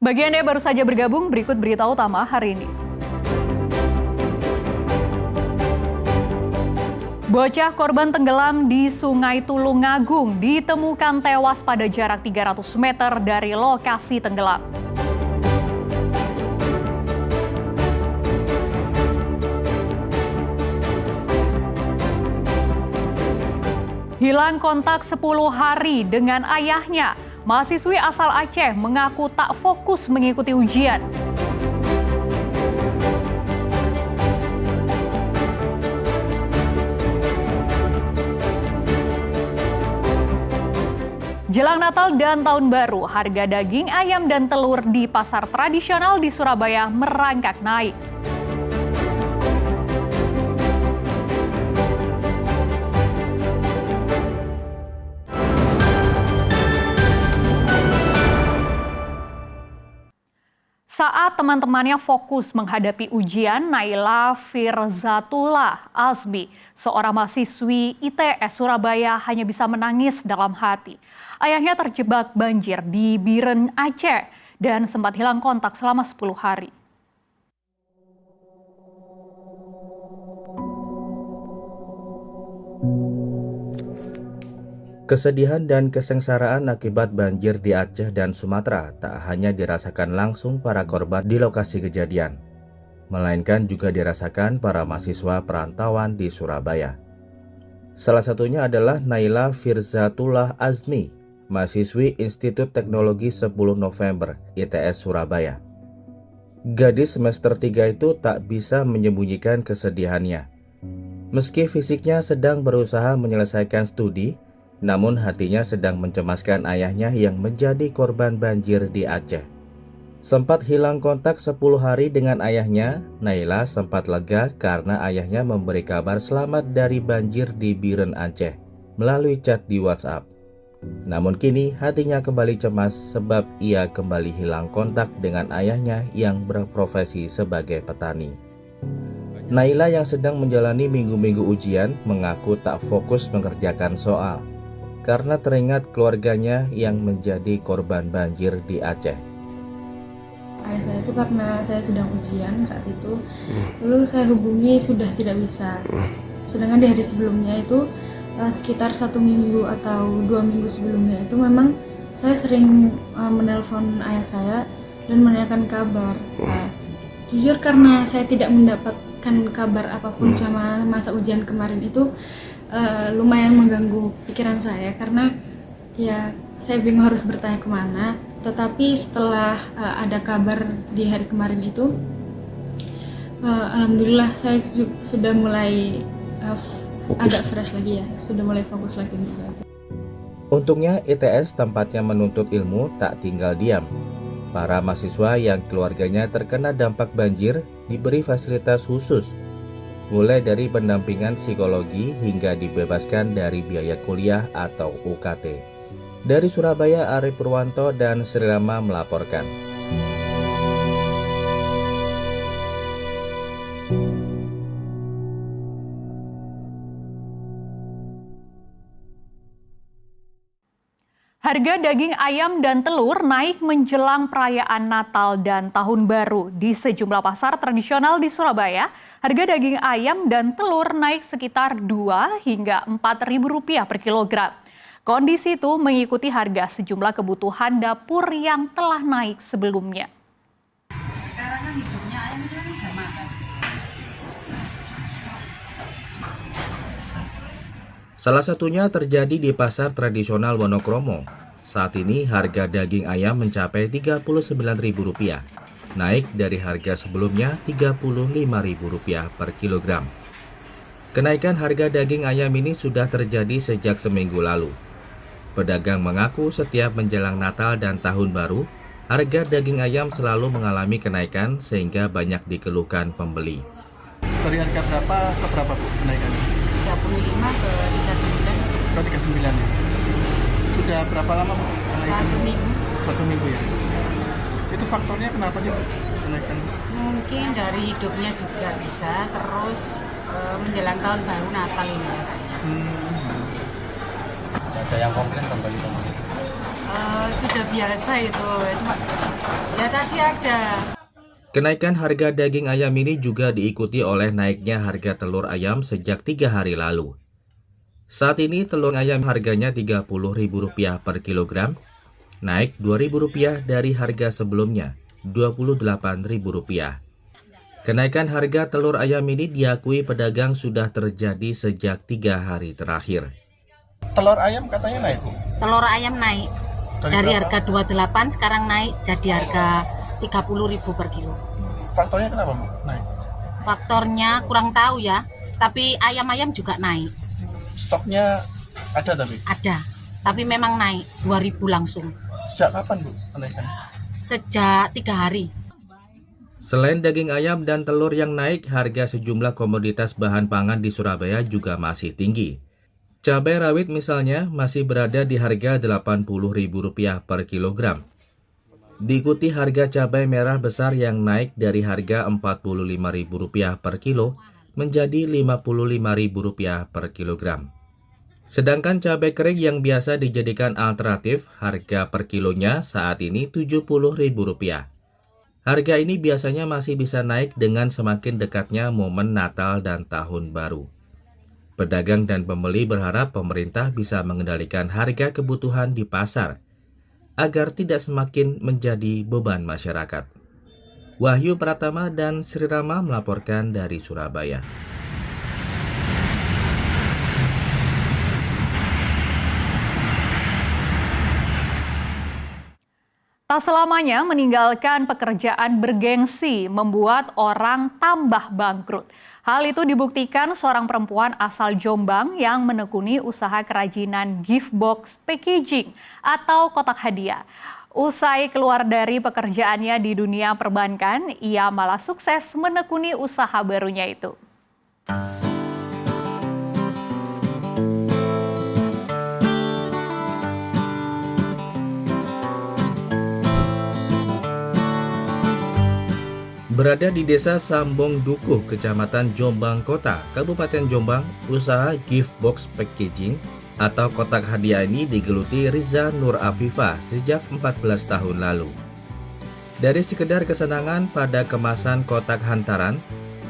Bagi Anda yang baru saja bergabung, berikut berita utama hari ini. Bocah korban tenggelam di Sungai Tulungagung ditemukan tewas pada jarak 300 meter dari lokasi tenggelam. Hilang kontak 10 hari dengan ayahnya. Mahasiswi asal Aceh mengaku tak fokus mengikuti ujian. Jelang Natal dan Tahun Baru, harga daging ayam dan telur di pasar tradisional di Surabaya merangkak naik. Saat teman-temannya fokus menghadapi ujian, Naila Firzatullah Azmi, seorang mahasiswi ITS Surabaya, hanya bisa menangis dalam hati. Ayahnya terjebak banjir di Biren, Aceh, dan sempat hilang kontak selama 10 hari. Kesedihan dan kesengsaraan akibat banjir di Aceh dan Sumatera tak hanya dirasakan langsung para korban di lokasi kejadian, melainkan juga dirasakan para mahasiswa perantauan di Surabaya. Salah satunya adalah Naila Firzatullah Azmi, mahasiswi Institut Teknologi 10 November ITS Surabaya. Gadis semester 3 itu tak bisa menyembunyikan kesedihannya. Meski fisiknya sedang berusaha menyelesaikan studi, namun hatinya sedang mencemaskan ayahnya yang menjadi korban banjir di Aceh. Sempat hilang kontak 10 hari dengan ayahnya, Naila sempat lega karena ayahnya memberi kabar selamat dari banjir di Biren, Aceh melalui chat di WhatsApp. Namun kini hatinya kembali cemas sebab ia kembali hilang kontak dengan ayahnya yang berprofesi sebagai petani. Naila yang sedang menjalani minggu-minggu ujian mengaku tak fokus mengerjakan soal karena teringat keluarganya yang menjadi korban banjir di Aceh. Ayah saya itu karena saya sedang ujian saat itu, lalu saya hubungi sudah tidak bisa. Sedangkan di hari sebelumnya itu sekitar 1 minggu atau 2 minggu sebelumnya itu memang saya sering menelpon ayah saya dan menanyakan kabar. Jujur karena saya tidak mendapatkan kabar apapun selama masa ujian kemarin itu, lumayan mengganggu pikiran saya karena ya saya bingung harus bertanya kemana. Tetapi setelah ada kabar di hari kemarin itu, alhamdulillah saya sudah mulai agak fresh lagi ya, sudah mulai fokus lagi. Untungnya ITS tempatnya menuntut ilmu tak tinggal diam. Para mahasiswa yang keluarganya terkena dampak banjir diberi fasilitas khusus, mulai dari pendampingan psikologi hingga dibebaskan dari biaya kuliah atau UKT. Dari Surabaya, Ari Purwanto dan Sri Rama melaporkan. Harga daging ayam dan telur naik menjelang perayaan Natal dan Tahun Baru. Di sejumlah pasar tradisional di Surabaya, harga daging ayam dan telur naik sekitar 2 hingga Rp4.000 per kilogram. Kondisi itu mengikuti harga sejumlah kebutuhan dapur yang telah naik sebelumnya. Sekarang kan hidupnya ayam kan sama kan. Salah satunya terjadi di pasar tradisional Wonokromo. Saat ini harga daging ayam mencapai Rp39.000, naik dari harga sebelumnya Rp35.000 per kilogram. Kenaikan harga daging ayam ini sudah terjadi sejak seminggu lalu. Pedagang mengaku setiap menjelang Natal dan Tahun Baru, harga daging ayam selalu mengalami kenaikan sehingga banyak dikeluhkan pembeli. Dari harga berapa ke berapa Bu kenaikannya? 35 ke 39. Ke 39 ya. Sudah berapa lama Bu kenaikan? 1 minggu. 1 minggu ya. Itu faktornya kenapa sih Bu kenaikan? Mungkin dari hidupnya juga bisa, terus menjelang Tahun Baru Natal ini ya kayaknya. Ada yang komplain kembali. Sudah biasa itu. Cuma ya tadi ada. Kenaikan harga daging ayam ini juga diikuti oleh naiknya harga telur ayam sejak 3 hari lalu. Saat ini telur ayam harganya Rp30.000 per kilogram, naik Rp2.000 dari harga sebelumnya, Rp28.000. Kenaikan harga telur ayam ini diakui pedagang sudah terjadi sejak 3 hari terakhir. Telur ayam katanya naik, Bu. Telur ayam naik dari berapa? harga 28 sekarang naik jadi harga 30.000 per kilo. Faktornya kenapa, Bu? Naik. Faktornya kurang tahu ya, tapi ayam-ayam juga naik. Stoknya ada Tapi memang naik 2.000 langsung. Sejak kapan, Bu, kenaikan? Sejak 3 hari. Selain daging ayam dan telur yang naik, harga sejumlah komoditas bahan pangan di Surabaya juga masih tinggi. Cabai rawit misalnya masih berada di harga Rp80.000 per kilogram. Diikuti harga cabai merah besar yang naik dari harga Rp45.000 per kilo menjadi Rp55.000 per kilogram. Sedangkan cabai kering yang biasa dijadikan alternatif, harga per kilonya saat ini Rp70.000. Harga ini biasanya masih bisa naik dengan semakin dekatnya momen Natal dan Tahun Baru. Pedagang dan pembeli berharap pemerintah bisa mengendalikan harga kebutuhan di pasar agar tidak semakin menjadi beban masyarakat. Wahyu Pratama dan Sri Rama melaporkan dari Surabaya. Tak selamanya meninggalkan pekerjaan bergengsi membuat orang tambah bangkrut. Hal itu dibuktikan seorang perempuan asal Jombang yang menekuni usaha kerajinan gift box packaging atau kotak hadiah. Usai keluar dari pekerjaannya di dunia perbankan, ia malah sukses menekuni usaha barunya itu. Berada di desa Sambong Dukuh, Kecamatan Jombang Kota, Kabupaten Jombang, usaha gift box packaging atau kotak hadiah ini digeluti Riza Nur Afifah sejak 14 tahun lalu. Dari sekedar kesenangan pada kemasan kotak hantaran,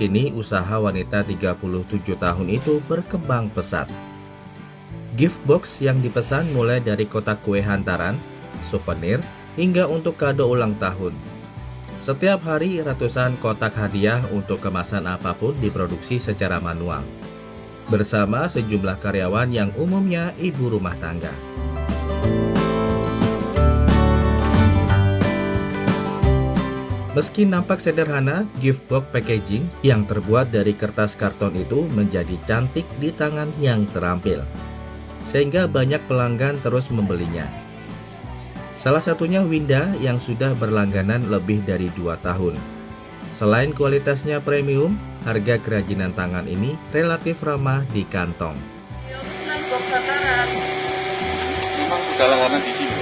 kini usaha wanita 37 tahun itu berkembang pesat. Gift box yang dipesan mulai dari kotak kue hantaran, souvenir, hingga untuk kado ulang tahun. Setiap hari ratusan kotak hadiah untuk kemasan apapun diproduksi secara manual, bersama sejumlah karyawan yang umumnya ibu rumah tangga. Meski nampak sederhana, gift box packaging yang terbuat dari kertas karton itu menjadi cantik di tangan yang terampil, sehingga banyak pelanggan terus membelinya. Salah satunya Winda yang sudah berlangganan lebih dari 2 tahun. Selain kualitasnya premium, harga kerajinan tangan ini relatif ramah di kantong. Memang sudah langganan di sini?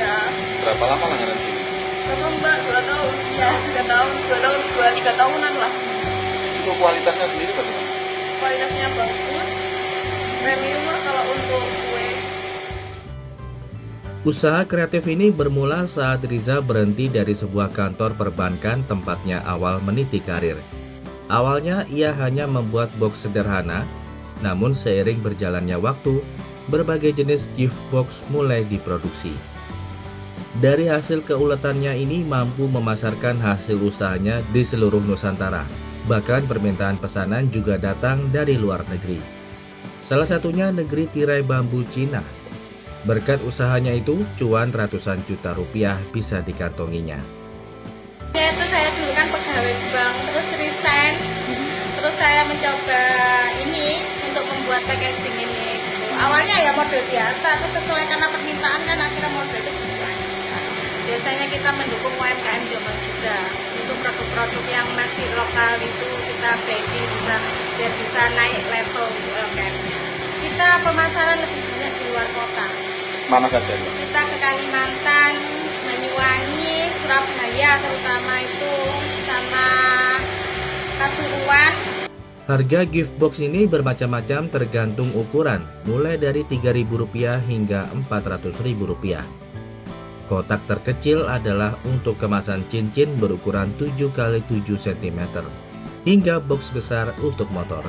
Ya. Berapa lama langganan di sini? Lama mbak, 2 tahun. Ya, 3 tahun, 2-3 tahunan lah. Untuk kualitasnya sendiri bagaimana? Kualitasnya bagus, premium lah kalau untuk kue. Usaha kreatif ini bermula saat Riza berhenti dari sebuah kantor perbankan tempatnya awal meniti karir. Awalnya ia hanya membuat box sederhana, namun seiring berjalannya waktu, berbagai jenis gift box mulai diproduksi. Dari hasil keuletannya ini mampu memasarkan hasil usahanya di seluruh Nusantara. Bahkan permintaan pesanan juga datang dari luar negeri. Salah satunya negeri tirai bambu Cina. Berkat usahanya itu, cuan ratusan juta rupiah bisa dikantonginya. Ya itu saya dulu kan pegawai bank, terus resign, terus saya mencoba ini untuk membuat packaging ini. Awalnya ya model biasa, terus sesuai karena permintaan kan akhirnya model itu berubah. Biasanya kita mendukung UMKM Jombang juga untuk produk-produk yang masih lokal itu kita branding biar bisa naik level UMKM. Kita pemasaran lebih banyak di luar kota. Mana saja? Kita ke Kalimantan, Banyuwangi, Surabaya terutama itu, sama Pasuruan. Harga gift box ini bermacam-macam tergantung ukuran, mulai dari Rp3.000 hingga Rp400.000. Kotak terkecil adalah untuk kemasan cincin berukuran 7 x 7 cm, hingga box besar untuk motor.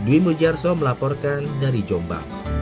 Dwi Mujarso melaporkan dari Jombang.